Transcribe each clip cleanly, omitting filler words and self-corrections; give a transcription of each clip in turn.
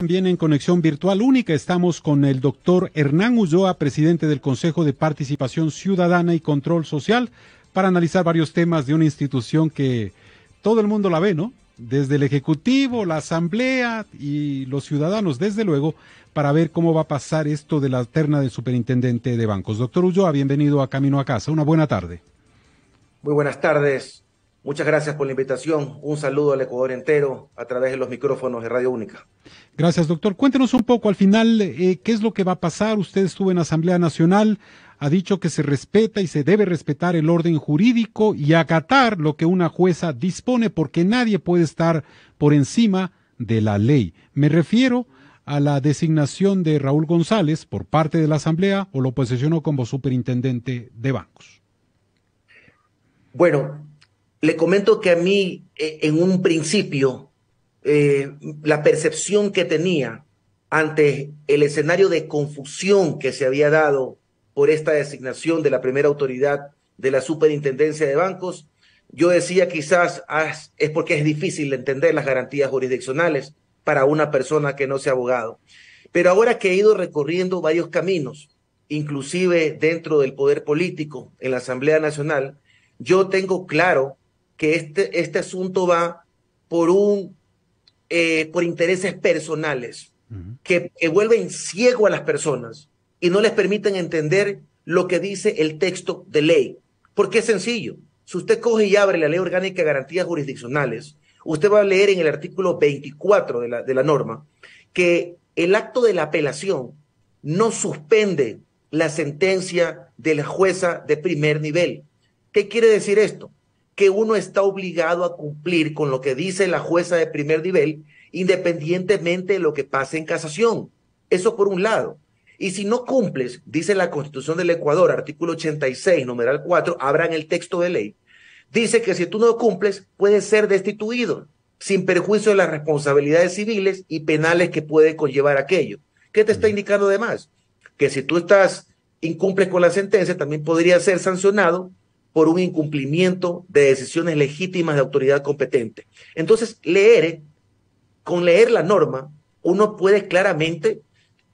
También en conexión virtual única estamos con el doctor Hernán Ulloa, presidente del Consejo de Participación Ciudadana y Control Social, para analizar varios temas de una institución que todo el mundo la ve, ¿no? Desde el Ejecutivo, la Asamblea y los ciudadanos, desde luego, para ver cómo va a pasar esto de la terna del superintendente de bancos. Doctor Ulloa, bienvenido a Camino a Casa. Una buena tarde. Muy buenas tardes. Muchas gracias por la invitación. Un saludo al Ecuador entero a través de los micrófonos de Radio Única. Gracias, doctor. Cuéntenos un poco al final qué es lo que va a pasar. Usted estuvo en Asamblea Nacional, ha dicho que se respeta y se debe respetar el orden jurídico y acatar lo que una jueza dispone porque nadie puede estar por encima de la ley. Me refiero a la designación de Raúl González por parte de la Asamblea o lo posesionó como superintendente de bancos. Bueno, le comento que a mí, en un principio, la percepción que tenía ante el escenario de confusión que se había dado por esta designación de la primera autoridad de la superintendencia de bancos, yo decía quizás es porque es difícil entender las garantías jurisdiccionales para una persona que no sea abogado. Pero ahora que he ido recorriendo varios caminos, inclusive dentro del poder político, en la Asamblea Nacional, yo tengo claro que este asunto va por intereses personales que vuelven ciego a las personas y no les permiten entender lo que dice el texto de ley. Porque es sencillo. Si usted coge y abre la Ley Orgánica de Garantías Jurisdiccionales, usted va a leer en el artículo 24 de la norma que el acto de la apelación no suspende la sentencia de la jueza de primer nivel. ¿Qué quiere decir esto? Que uno está obligado a cumplir con lo que dice la jueza de primer nivel, independientemente de lo que pase en casación. Eso por un lado. Y si no cumples, dice la Constitución del Ecuador, artículo 86, numeral 4, abran el texto de ley, dice que si tú no cumples, puedes ser destituido, sin perjuicio de las responsabilidades civiles y penales que puede conllevar aquello. ¿Qué te está indicando además? Que si tú incumples con la sentencia, también podría ser sancionado por un incumplimiento de decisiones legítimas de autoridad competente. Entonces, con leer la norma, uno puede claramente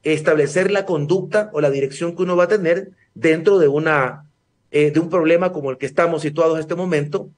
establecer la conducta o la dirección que uno va a tener dentro de un problema como el que estamos situados en este momento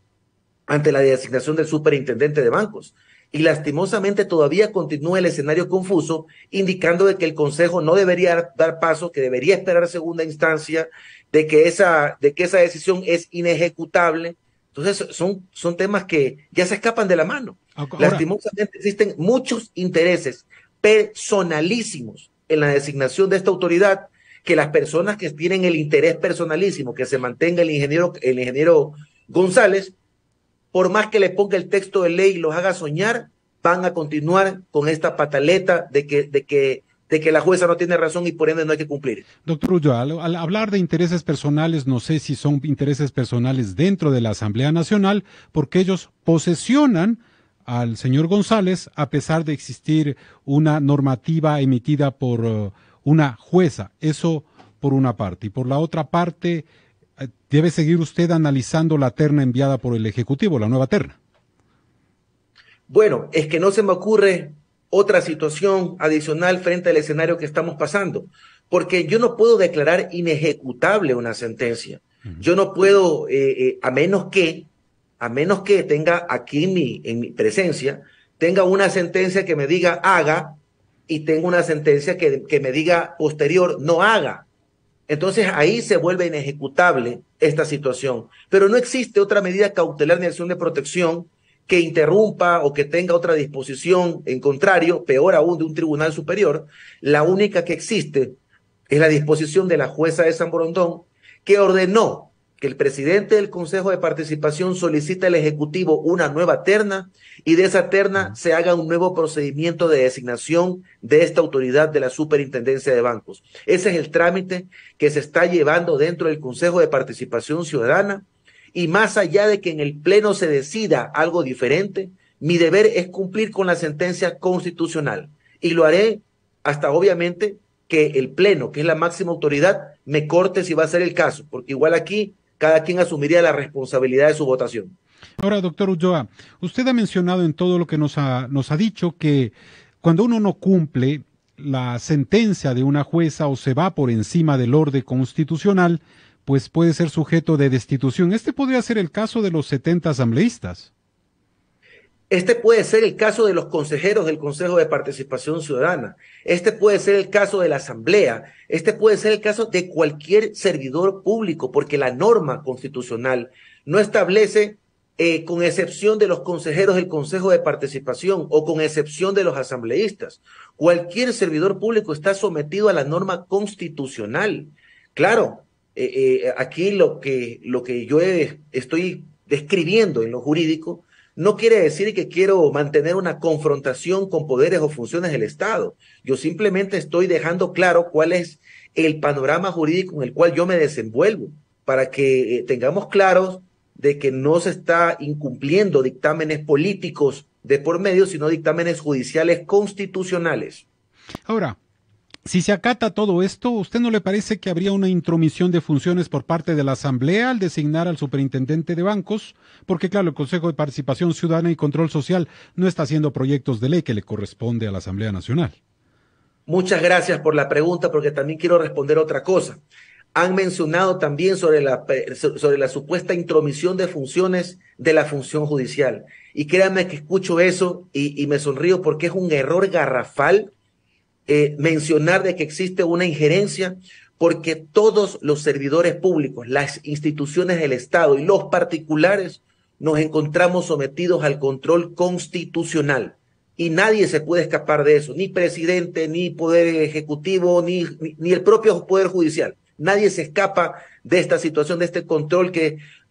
ante la designación del superintendente de bancos. Y lastimosamente todavía continúa el escenario confuso, indicando de que el Consejo no debería dar paso, que debería esperar segunda instancia, de que esa decisión es inejecutable. Entonces son temas que ya se escapan de la mano. Ahora, lastimosamente existen muchos intereses personalísimos en la designación de esta autoridad, que las personas que tienen el interés personalísimo, que se mantenga el ingeniero González, por más que le ponga el texto de ley y los haga soñar, van a continuar con esta pataleta de que la jueza no tiene razón y por ende no hay que cumplir. Doctor Ulloa, al hablar de intereses personales, no sé si son intereses personales dentro de la Asamblea Nacional, porque ellos posesionan al señor González a pesar de existir una normativa emitida por una jueza. Eso por una parte. Y por la otra parte, debe seguir usted analizando la terna enviada por el Ejecutivo, la nueva terna. Bueno, es que no se me ocurre otra situación adicional frente al escenario que estamos pasando, porque yo no puedo declarar inejecutable una sentencia. Yo no puedo, a menos que tenga aquí en mi presencia, tenga una sentencia que me diga haga y tenga una sentencia que me diga posterior no haga. Entonces ahí se vuelve inejecutable esta situación. Pero no existe otra medida cautelar ni acción de protección que interrumpa o que tenga otra disposición en contrario, peor aún de un tribunal superior. La única que existe es la disposición de la jueza de San Borondón, que ordenó que el presidente del Consejo de Participación solicite al Ejecutivo una nueva terna y de esa terna se haga un nuevo procedimiento de designación de esta autoridad de la Superintendencia de Bancos. Ese es el trámite que se está llevando dentro del Consejo de Participación Ciudadana y más allá de que en el Pleno se decida algo diferente, mi deber es cumplir con la sentencia constitucional y lo haré hasta obviamente que el Pleno, que es la máxima autoridad, me corte si va a ser el caso, porque igual aquí cada quien asumiría la responsabilidad de su votación. Ahora, doctor Ulloa, usted ha mencionado en todo lo que nos ha dicho que cuando uno no cumple la sentencia de una jueza o se va por encima del orden constitucional, pues puede ser sujeto de destitución. Este podría ser el caso de los 70 asambleístas. Este puede ser el caso de los consejeros del Consejo de Participación Ciudadana. Este puede ser el caso de la Asamblea. Este puede ser el caso de cualquier servidor público, porque la norma constitucional no establece, con excepción de los consejeros del Consejo de Participación o con excepción de los asambleístas. Cualquier servidor público está sometido a la norma constitucional. Claro, aquí lo que yo estoy describiendo en lo jurídico no quiere decir que quiero mantener una confrontación con poderes o funciones del Estado. Yo simplemente estoy dejando claro cuál es el panorama jurídico en el cual yo me desenvuelvo, para que tengamos claros de que no se está incumpliendo dictámenes políticos de por medio, sino dictámenes judiciales constitucionales. Ahora, si se acata todo esto, ¿usted no le parece que habría una intromisión de funciones por parte de la Asamblea al designar al superintendente de bancos? Porque claro, el Consejo de Participación Ciudadana y Control Social no está haciendo proyectos de ley que le corresponde a la Asamblea Nacional. Muchas gracias por la pregunta, porque también quiero responder otra cosa. Han mencionado también sobre la supuesta intromisión de funciones de la función judicial. Y créanme que escucho eso y me sonrío, porque es un error garrafal mencionar de que existe una injerencia, porque todos los servidores públicos, las instituciones del Estado y los particulares nos encontramos sometidos al control constitucional y nadie se puede escapar de eso, ni presidente, ni poder ejecutivo, ni el propio poder judicial. Nadie se escapa de esta situación, de este control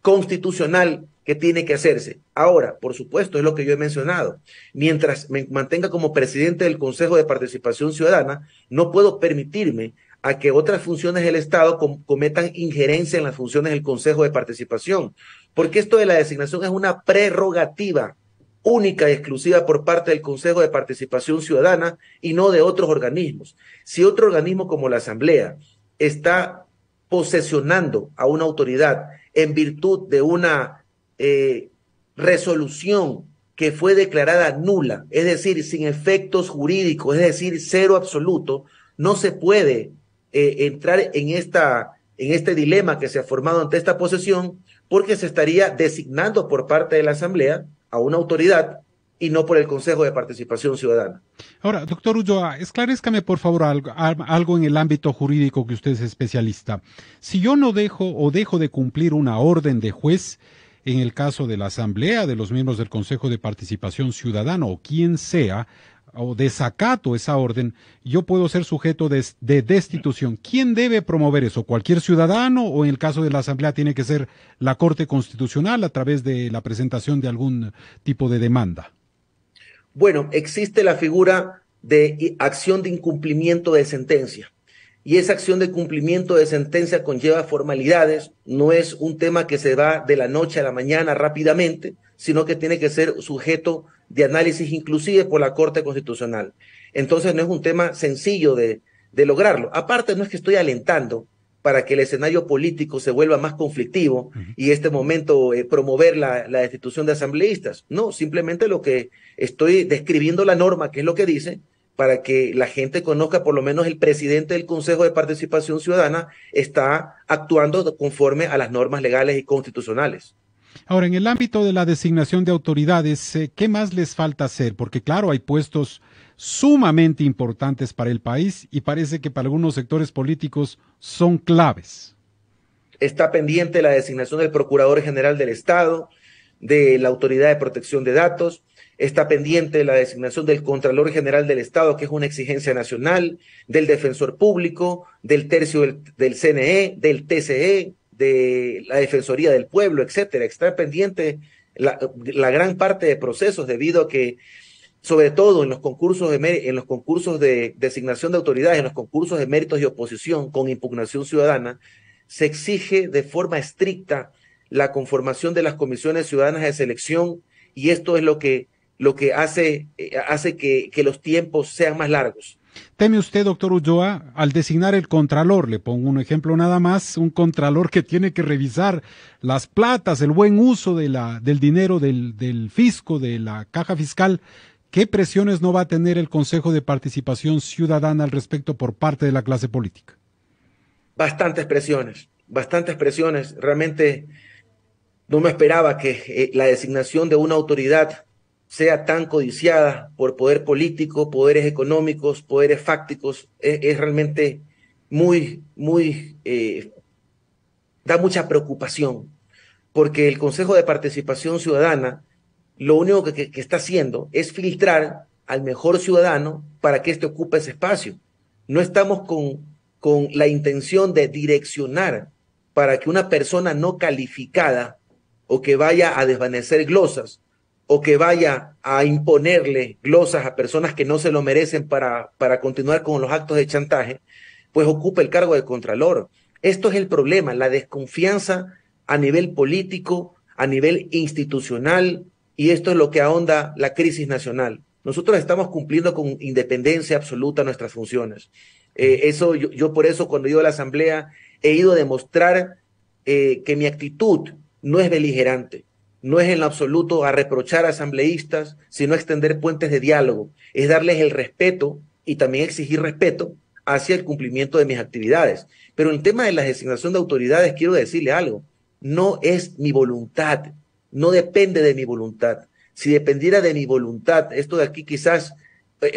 constitucional que tiene que hacerse. Ahora, por supuesto, es lo que yo he mencionado. Mientras me mantenga como presidente del Consejo de Participación Ciudadana, no puedo permitirme a que otras funciones del Estado cometan injerencia en las funciones del Consejo de Participación, porque esto de la designación es una prerrogativa única y exclusiva por parte del Consejo de Participación Ciudadana y no de otros organismos. Si otro organismo como la Asamblea está posesionando a una autoridad en virtud de una resolución que fue declarada nula, es decir, sin efectos jurídicos, es decir, cero absoluto, no se puede entrar en este dilema que se ha formado ante esta posesión, porque se estaría designando por parte de la Asamblea a una autoridad y no por el Consejo de Participación Ciudadana. Ahora, doctor Ulloa, esclarezcame por favor algo en el ámbito jurídico, que usted es especialista. Si yo no dejo de cumplir una orden de juez, en el caso de la Asamblea, de los miembros del Consejo de Participación Ciudadana o quien sea, o desacato esa orden, yo puedo ser sujeto de destitución. ¿Quién debe promover eso? ¿Cualquier ciudadano, o en el caso de la Asamblea tiene que ser la Corte Constitucional a través de la presentación de algún tipo de demanda? Bueno, existe la figura de acción de incumplimiento de sentencia. Y esa acción de cumplimiento de sentencia conlleva formalidades, no es un tema que se va de la noche a la mañana rápidamente, sino que tiene que ser sujeto de análisis inclusive por la Corte Constitucional. Entonces no es un tema sencillo de lograrlo. Aparte, no es que estoy alentando para que el escenario político se vuelva más conflictivo y este momento promover la destitución de asambleístas. No, simplemente lo que estoy describiendo la norma, que es lo que dice, para que la gente conozca, por lo menos el presidente del Consejo de Participación Ciudadana está actuando conforme a las normas legales y constitucionales. Ahora, en el ámbito de la designación de autoridades, ¿qué más les falta hacer? Porque claro, hay puestos sumamente importantes para el país y parece que para algunos sectores políticos son claves. Está pendiente la designación del Procurador General del Estado, de la Autoridad de Protección de Datos. Está pendiente la designación del Contralor General del Estado, que es una exigencia nacional, del Defensor Público, del tercio del CNE, del TCE, de la Defensoría del Pueblo, etcétera. Está pendiente la gran parte de procesos, debido a que, sobre todo en los concursos de designación de autoridades, en los concursos de méritos y oposición con impugnación ciudadana, se exige de forma estricta la conformación de las comisiones ciudadanas de selección, y esto es lo que hace que los tiempos sean más largos. ¿Teme usted, doctor Ulloa, al designar el contralor, le pongo un ejemplo nada más, un contralor que tiene que revisar las platas, el buen uso del dinero del fisco, de la caja fiscal, ¿Qué presiones no va a tener el Consejo de Participación Ciudadana al respecto por parte de la clase política? Bastantes presiones, bastantes presiones. Realmente no me esperaba que la designación de una autoridad sea tan codiciada por poder político, poderes económicos, poderes fácticos. Es realmente da mucha preocupación, porque el Consejo de Participación Ciudadana lo único que está haciendo es filtrar al mejor ciudadano para que éste ocupe ese espacio. No estamos con la intención de direccionar para que una persona no calificada o que vaya a desvanecer glosas o que vaya a imponerle glosas a personas que no se lo merecen para continuar con los actos de chantaje, pues ocupe el cargo de contralor. Esto es el problema, la desconfianza a nivel político, a nivel institucional, y esto es lo que ahonda la crisis nacional. Nosotros estamos cumpliendo con independencia absoluta nuestras funciones. Yo por eso cuando he ido a la Asamblea he ido a demostrar que mi actitud no es beligerante, no es en lo absoluto a reprochar a asambleístas, sino a extender puentes de diálogo, es darles el respeto y también exigir respeto hacia el cumplimiento de mis actividades. Pero en el tema de la designación de autoridades quiero decirle algo, no es mi voluntad, no depende de mi voluntad. Si dependiera de mi voluntad, esto de aquí quizás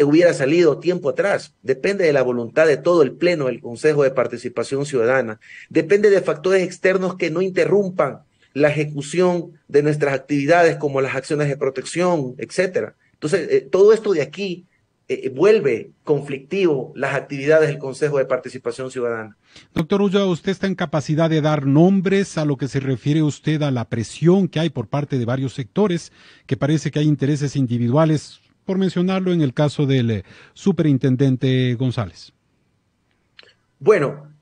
hubiera salido tiempo atrás. Depende de la voluntad de todo el Pleno del Consejo de Participación Ciudadana. Depende de factores externos que no interrumpan la ejecución de nuestras actividades como las acciones de protección, etcétera. Entonces, todo esto de aquí vuelve conflictivo las actividades del Consejo de Participación Ciudadana. Doctor Ulloa, ¿usted está en capacidad de dar nombres a lo que se refiere usted a la presión que hay por parte de varios sectores, que parece que hay intereses individuales, por mencionarlo en el caso del superintendente González? Bueno,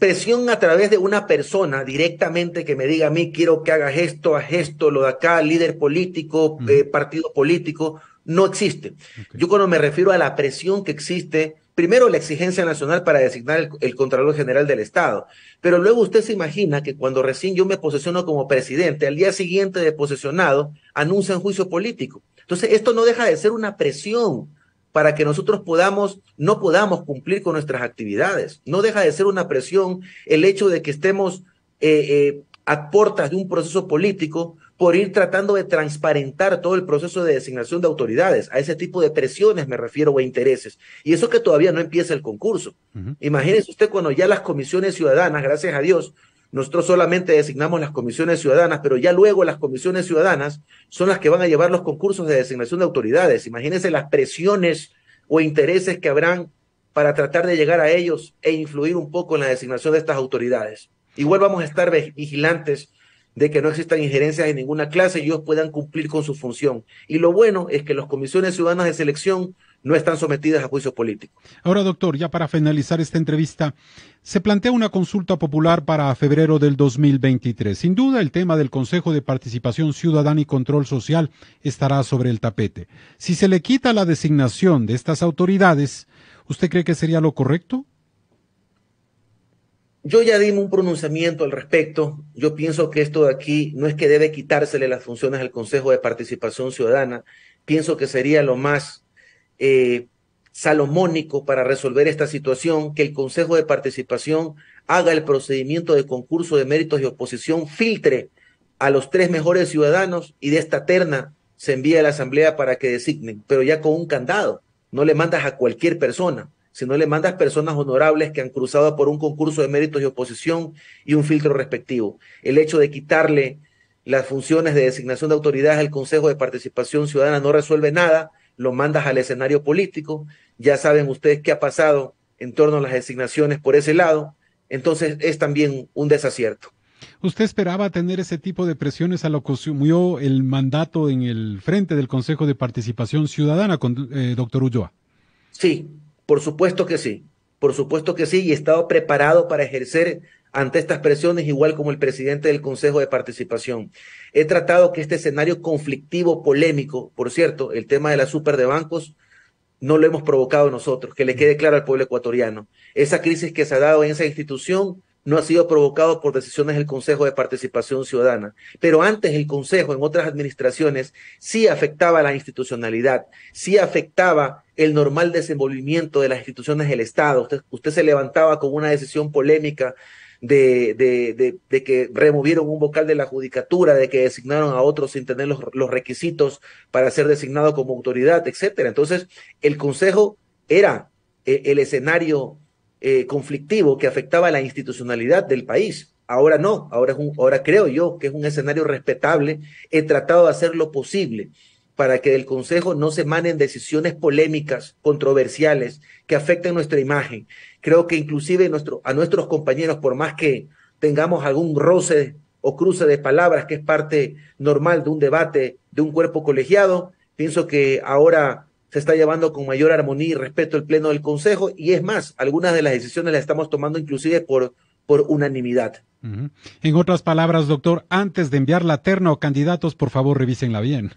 presión a través de una persona directamente que me diga a mí, quiero que hagas esto, haz esto, lo de acá, líder político, partido político, no existe. Okay. Yo cuando me refiero a la presión que existe, primero la exigencia nacional para designar el Contralor General del Estado, pero luego usted se imagina que cuando recién yo me posesiono como presidente, al día siguiente de posesionado, anuncian juicio político. Entonces, esto no deja de ser una presión para que nosotros no podamos cumplir con nuestras actividades. No deja de ser una presión el hecho de que estemos a puertas de un proceso político por ir tratando de transparentar todo el proceso de designación de autoridades. A ese tipo de presiones me refiero, o a intereses. Y eso que todavía no empieza el concurso. Imagínese usted cuando ya las comisiones ciudadanas, gracias a Dios, nosotros solamente designamos las comisiones ciudadanas, pero ya luego las comisiones ciudadanas son las que van a llevar los concursos de designación de autoridades. Imagínense las presiones o intereses que habrán para tratar de llegar a ellos e influir un poco en la designación de estas autoridades. Igual vamos a estar vigilantes de que no existan injerencias de ninguna clase y ellos puedan cumplir con su función. Y lo bueno es que las comisiones ciudadanas de selección no están sometidas a juicio político. Ahora, doctor, ya para finalizar esta entrevista, se plantea una consulta popular para febrero del 2023. Sin duda, el tema del Consejo de Participación Ciudadana y Control Social estará sobre el tapete. Si se le quita la designación de estas autoridades, ¿usted cree que sería lo correcto? Yo ya di un pronunciamiento al respecto. Yo pienso que esto de aquí no es que debe quitársele las funciones al Consejo de Participación Ciudadana. Pienso que sería lo más salomónico para resolver esta situación, que el Consejo de Participación haga el procedimiento de concurso de méritos y oposición, filtre a los 3 mejores ciudadanos y de esta terna se envía a la Asamblea para que designen, pero ya con un candado. No le mandas a cualquier persona, sino le mandas personas honorables que han cruzado por un concurso de méritos y oposición y un filtro respectivo. El hecho de quitarle las funciones de designación de autoridades al Consejo de Participación Ciudadana no resuelve nada, lo mandas al escenario político, ya saben ustedes qué ha pasado en torno a las designaciones por ese lado, entonces es también un desacierto. ¿Usted esperaba tener ese tipo de presiones a lo que asumió el mandato en el frente del Consejo de Participación Ciudadana, doctor Ulloa? Sí, por supuesto que sí, y he estado preparado para ejercer ante estas presiones, igual como el presidente del Consejo de Participación. He tratado que este escenario conflictivo, polémico, por cierto, el tema de la super de bancos, no lo hemos provocado nosotros, que le quede claro al pueblo ecuatoriano. Esa crisis que se ha dado en esa institución no ha sido provocado por decisiones del Consejo de Participación Ciudadana. Pero antes el Consejo, en otras administraciones, sí afectaba la institucionalidad, sí afectaba el normal desenvolvimiento de las instituciones del Estado. Usted se levantaba con una decisión polémica de que removieron un vocal de la judicatura, de que designaron a otros sin tener los requisitos para ser designado como autoridad, etcétera. Entonces, el Consejo era el escenario conflictivo que afectaba a la institucionalidad del país. Ahora no, ahora creo yo que es un escenario respetable. He tratado de hacer lo posible para que del Consejo no se manen decisiones polémicas, controversiales, que afecten nuestra imagen. Creo que inclusive a nuestros compañeros, por más que tengamos algún roce o cruce de palabras, que es parte normal de un debate, de un cuerpo colegiado, pienso que ahora se está llevando con mayor armonía y respeto el pleno del Consejo, y es más, algunas de las decisiones las estamos tomando inclusive por unanimidad. En otras palabras, doctor, antes de enviar la terna o candidatos, por favor, revísenla bien.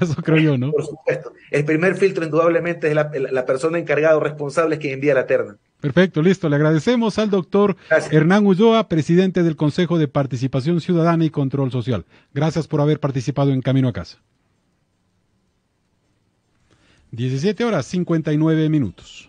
Eso creo yo, ¿no? Por supuesto. El primer filtro, indudablemente, es la persona encargada o responsable es quien envía la terna. Perfecto, listo. Le agradecemos al doctor Hernán Ulloa, presidente del Consejo de Participación Ciudadana y Control Social. Gracias por haber participado en Camino a Casa. 17:59.